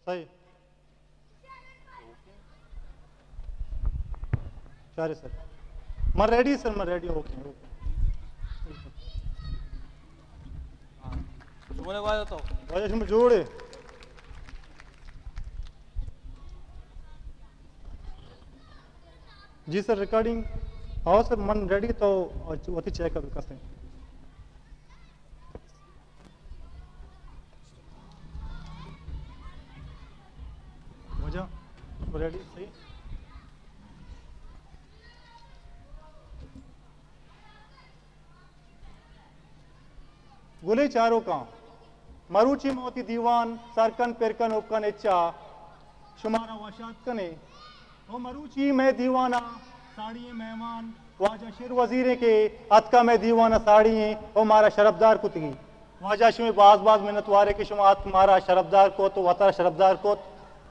सही चारे सर मैं रेडी सर मैं रेडी ओके ओके जुमले वाला तो वजह में जोड़े जी सर रिकॉर्डिंग हाँ सर मन रेडी तो वही चेक कर कैसे वजह रेडी सही गुले चारों का मरुचि मोती दीवान सरकन पेरकन उपकन इच्छा शुमारा वाशात कने ओ मरुचि में दीवाना साड़ी मेहमान वाजा शेर वजीरे के अतका में दीवाना साड़ी ओ मारा शरबदार कुतगी वाजा शुमे बाज बाज मिन्नत वारे के शुमा अत मारा शरबदार को तो वता शरबदार को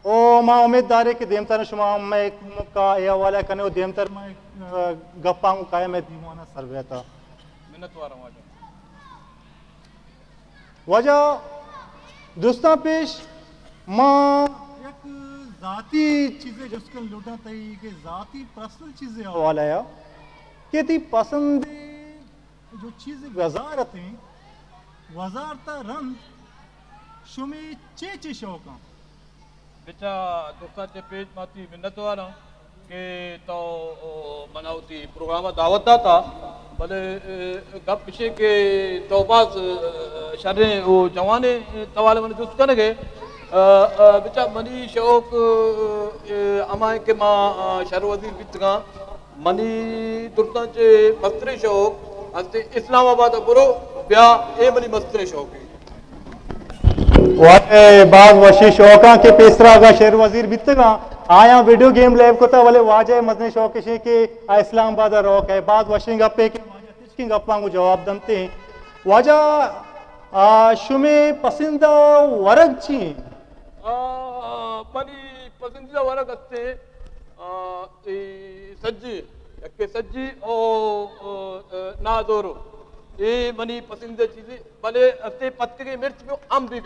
ओ मां उम्मीददार के देमतर शुमा मैं का या वाला कने ओ देमतर में गप्पांगू काय में दीवाना सरवेता मिन्नत वारा वाजा वजह दोस्ता पेश मां एक जाती चीजें जिसके लुटा तई के जाती पर्सनल चीजें हवाला है कि ती पसंद जो चीजें वजारत हैं वजारता रंग शुमे चे शौका बेचा दोस्ता चे पेज माती मिन्नत वारा के तो मनावती प्रोग्राम दावत था भले गप पिछे के तौबास शरे वो जवाने तवाले मन दुस्त करने के बेचा मनी शौक अमाय के माँ शरवजीर बितगा मनी दुर्ता चे मस्त्रे शौक हस्ते इस्लामाबाद बुरो ब्याह ए मनी मस्त्रे शौक वाले बाग वशी शौका के पेसरा का शेर वजीर बितगा आया वीडियो गेम लैब को था वाले वाजे मजने शौक के इस्लामाबाद रॉक है बाद वशिंग अप के वाजा गप्पा को जवाब दमते हैं वाजा शुमे पसंदा वर्ग छी मनी पसंदीदा वर्ग हस्ते सज्जी यके सज्जी ओ नादोरो ये मनी पसंदीदा चीजें भले हस्ते पत्ते के मिर्च में आम भी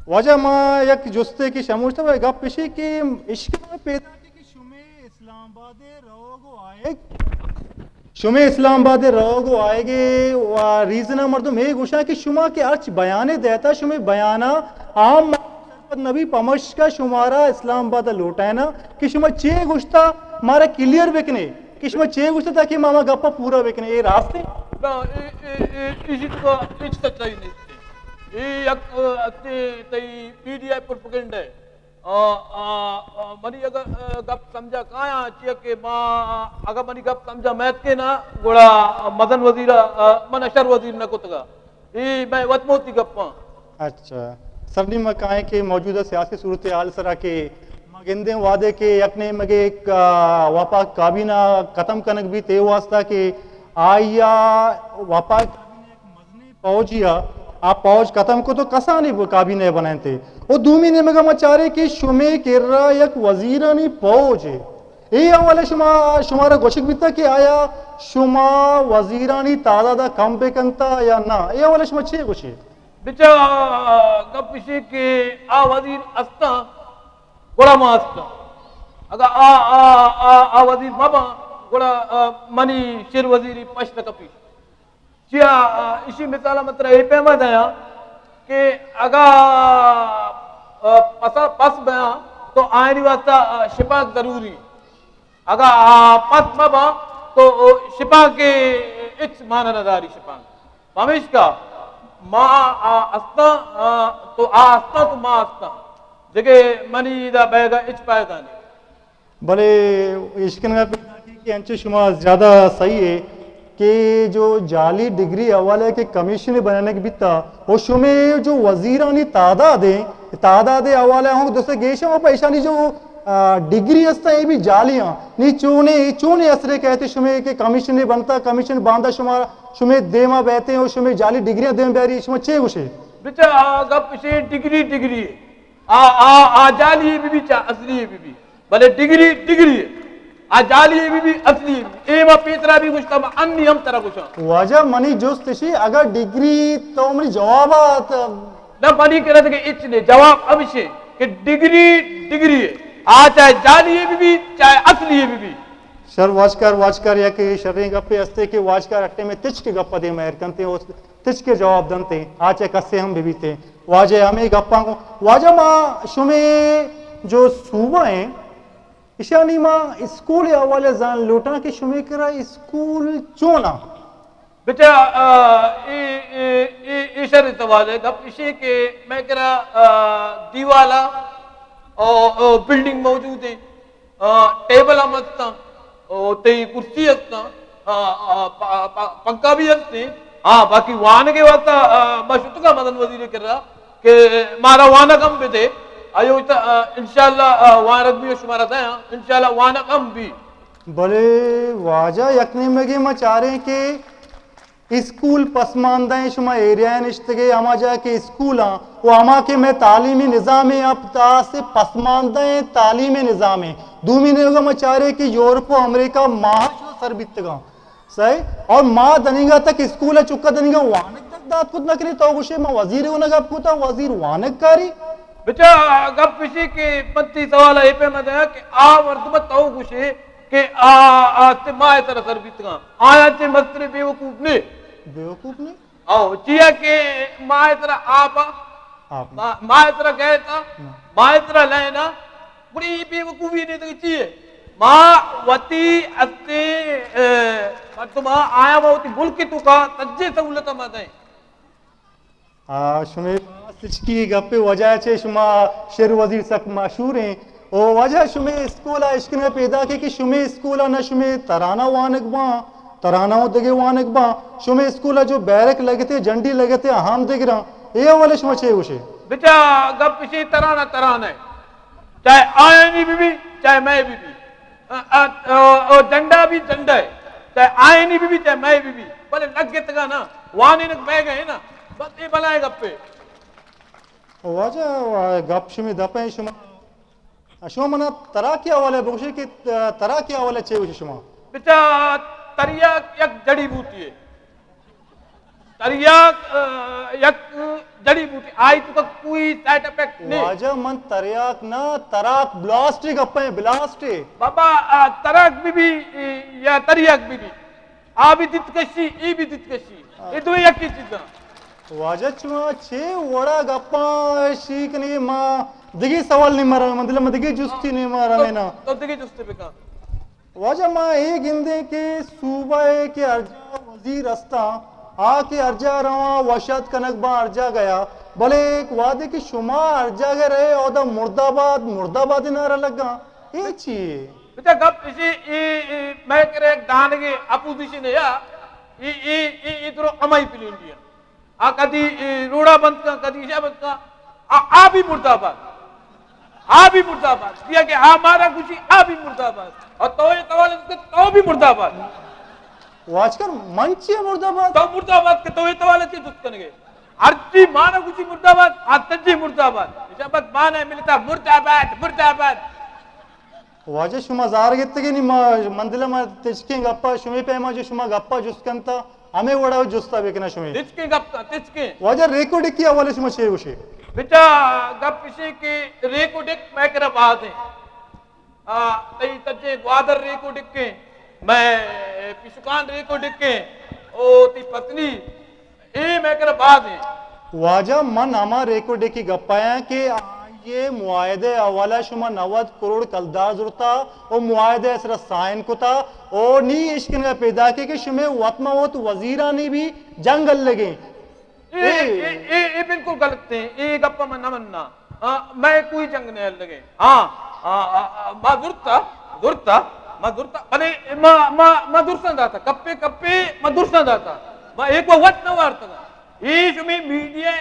वजह मां एक जुस्ते की शमूश था गप पिशी की इश्क में पैदा की शुमे इस्लामाबाद रोगो आए शुमे इस्लामाबाद रोगो आएगे रीजन मर्दम एक गुशा की शुमा के अर्च बयाने देता शुमे बयाना आम नबी पमश का शुमारा इस्लामाबाद लौटा है ना कि शुमा चे गुश्ता मारा क्लियर बिकने कि शुमा चे गुश्ता ताकि मामा गप्पा पूरा बिकने ये रास्ते इसी तो इच सच्चाई नहीं ये अते तई पीडीआई प्रोपेगेंडा है मनी अगर गप समझा काया चिया के मां अगर मनी गप समझा मैथ के ना गोड़ा मदन वजीरा मन अशर वजीर न कुतगा ये मैं वतमोती गप्पा अच्छा सबनी में काहे के मौजूदा सियासी सूरत हाल सरा के मगिंदे वादे के अपने मगे वापा काबीना खत्म कनक भी ते वास्ता के आया वापा काबीना एक मजने पहुंचिया आप पौज खत्म को तो कसा नहीं काबीने बनाए थे वो 2 महीने में मचारे की शुमे किर्रा एक वजीरानी पौज है ये वाले शुमारा गोशक बिता के आया शुमा वजीरानी तादादा कम पे कंता या ना ये वाले शुमा छे कुछ बिचा गप पिछे के आ वजीर अस्ता गोड़ा मा अस्ता अगर आ वजीर माबा गोड़ा मनी शेर वजीरी पश्त कपी चिया इसी मिसाल मतलब ये पैमा दया कि अगर पस बया तो आयरी वास्ता शिपा जरूरी अगर पस बाबा तो शिपा के इच माना नदारी शिपा पामेश का माँ अस्ता तो अस्ता तो माँ अस्ता जगह मनी दा बैगा इच पाएगा नहीं भले इश्कन में कि अंचे शुमा ज्यादा सही है कि जो जाली डिग्री हवाले के कमीशन बनाने की बिता वो शुमे जो वजीरानी तादादे हवाले हों दोस्तों गेशा वो पैसा नहीं जो डिग्री हस्ता ये भी जालियां नहीं चूने असरे कहते शुमे के कमीशन नहीं बनता कमीशन बांधा शुमा शुमे देमा बहते हैं शुमे जाली डिग्रियां देम बैरी शुमा चे उसे बिचा गप से डिग्री आ जाली भी चा असली भी भले डिग्री आ जाली भी असली एमा पेतरा भी कुछ तब अन्य हम तरह कुछ वजह मनी जोस्त शी अगर डिग्री तो मनी जवाबात न बनी करे थे इचने जवाब अभिषे कि डिग्री डिग्री है आ चाहे जाली भी चाहे असली भी शर वाचकर या कि शर्रे गप्पे हस्ते के वाचकर अट्टे में तिच के गप्पा दे महर कंते उस तिच के जवाब दनते आचे कस्से हम भी बीते वाजे हमें गप्पा को वाजा माँ शुमे जो सूबा हैं इशानी माँ स्कूल या वाले जान लोटा के शुमे करा स्कूल चोना बेटा ईशर इतवाले गप इसे के मैं करा दीवाला और बिल्डिंग मौजूद है टेबल मस्ता ते कुर्सी असता पंखा भी असते हाँ बाकी वाहन के वास्ता बशुत का मदन वजीर कर रहा कि मारा वाहन कम पे थे आयो इंशाल्लाह वाहन रख भी शुमारा था इंशाल्लाह वाहन कम भी भले वाजा यकने मगे मचारे के स्कूल पसमानदा शुमा एरिया निश्तगे अमा जाके स्कूल वो अमा के में तालीमी निज़ाम अब से पसमानदा तालीमी निज़ाम दूमी ने मचारे कि यूरोप अमेरिका माह सरबितगा सही और माँ दनीगा तक स्कूल है चुका दनीगा वानक तक दात खुद नकरी तो गुशे माँ वजीर होना गप कुता वजीर वानक कारी बेटा गप इसी के पत्ती सवाल है पे मैं कि आ वर्तमान तो गुशे कि आ ते माँ तरह सरबितगा आया ते मस्त्र बेवकूफ ने आओ चिया के माँ तरह आप माँ तरह गए था माँ तरह लेना बड़ी बेवकूफी नहीं तो चाहिए माँ वती अस्ते तुमा आया वती मुल्क तो का तज्जे सहूलत मत शुमे सिचकी गप्पे वजह छे शुमा शेर वजीर सक मशहूर हैं ओ वजह शुमे स्कूल इश्क ने पैदा के कि शुमे स्कूल न शुमे तराना वानक बा तराना दगे वानक बा शुमे स्कूल जो बैरक लगे थे झंडी लगे थे हम दिख रहा ये वाले शुमा छे उसे बेटा गप इसी तराना तराना है चाहे आयनी बीबी चाहे मैं बीबी और झंडा भी झंडा है चाहे आयनी बीबी चाहे मैं बीबी भले लग गए तक ना वाने न बह गए ना बस ये बनाए गप्पे वाजा गप शुमे दपे शुमा शुमा मना तरा क्या वाले बोशे के तरा क्या वाले छे उसे शुमा बेटा तरिया एक जड़ी बूटी है तरिया एक जड़ी बूटी आई तो कोई साइड इफेक्ट नहीं वाजा मन तरियाक ना तराक ब्लास्टिक अपने ब्लास्टे बाबा तराक भी या तरियाक भी आ भी दितकशी ई भी दितकशी ये दो एक ही चीज वाजा चुआ छे वड़ा गप्पा शीक नहीं मां दिगी सवाल नहीं मारा मतलब दिगी जुस्ती नहीं मारा मैं ना तो दिगी जुस्ती पे का वाजा मां ये गिंदे के सूबा के अर्जा वजीर अस्ता आके अर्जा रवा वशत कनकबा अर्जा गया भले एक वादे की शुमा अर्जा गए रहे और मुर्दाबाद नारा लगा ये चाहिए बेटा गप इसी मैं करे दान के अपोजिशन है या ये इधर अमाई पिल इंडिया आ कदी रोड़ा बंद का कदी इशा बंद का आ भी मुर्दाबाद दिया कि हमारा कुछ आ भी मुर्दाबाद और तो ये सवाल तो भी मुर्दाबाद वाचकर मंची मुर्दाबाद तो मुर्दाबाद के तो ये सवाल के दुश्मन के अर्जी माना कुछ मुर्दाबाद आतजी मुर्दाबाद इशा बस माने मिलता मुर्दाबाद वाजे शुमा जार गित्तगे नि मंदिला मा तिचके गप्पा शुमे पे मा जो शुमा गप्पा जुस्कंता हमें वड़ा जुस्ता बेकना शुमे तिचके गप्पा तिचके वाजे रिकॉर्ड किया वाले शुमा छे उसे बेटा गप इसे के रिकॉर्डिक मैं करा बात है तई तजे ग्वादर रिकॉर्डिक के मैं पिसुकान रिकॉर्डिक के ओ ती पत्नी ए मैं करा बात है वाजा मन हमा रिकॉर्ड की गप्पाया के ये मुआयदे अवाला शुमा 90 करोड़ कलदार जुरता और मुआयदे असरा साइन को था और नी इश्क ने पैदा के शुमे वतमा वो तो वजीरा ने भी जंगल लगे ये बिल्कुल गलत है ये गप्पा मन मनना मैं कोई जंग नहीं लगे हाँ माँ दुरता भले माँ दुर्सन दाता कप्पे माँ दुर्सन दाता माँ एक वो वत न वार्ता ये शुमे मीडिया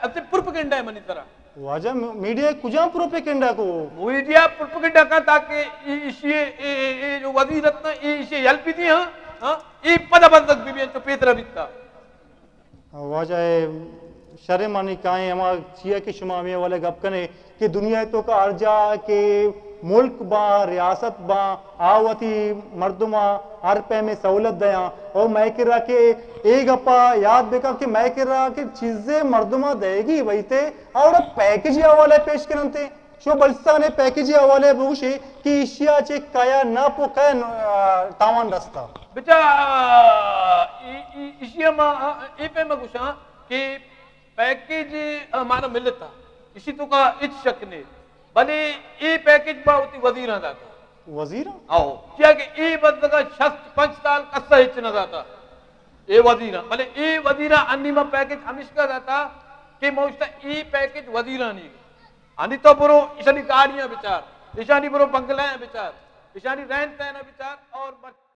अति प्रोपेगेंडा है मनी तरह वाजा मीडिया कुजा प्रोपेगेंडा को मीडिया प्रोपेगेंडा का ताकि इसे जो वजीर रत्न इसे हेल्प थी हाँ ये पदबंधक भी तो पेतरा बिकता वाजा शर्म मानी काए हमा चिया की शुमा में वाले गप कने कि दुनिया तो का अर्जा के मुल्क बा रियासत बा आवती मर्दमा हर पे में सहूलत दया और मैं कह रहा कि एक अपा याद देखा कि मैं कह रहा कि चीजें मर्दमा देगी वही थे और पैकेज हवाले पेश करते शो बलस्तान पैकेज हवाले बुशी कि एशिया चे काया ना पो काय तावान रास्ता बेटा इसी मा ए पे मैं गुशा कि पैकेज माना मिलता इसी तो का इच शक ने भले ए पैकेज बाउती वजीर आता वजीर आओ क्या कि ए बंद का 5 साल कस्सा हिच न जाता ए वजीरा भले ए वजीरा अन्नी में पैकेज हमेशा जाता कि मोस्ता ए पैकेज वजीरा नहीं अनि तो बुरो इशानी गाड़ियां विचार इशानी बुरो बंगला विचार इशानी रहन सहन विचार और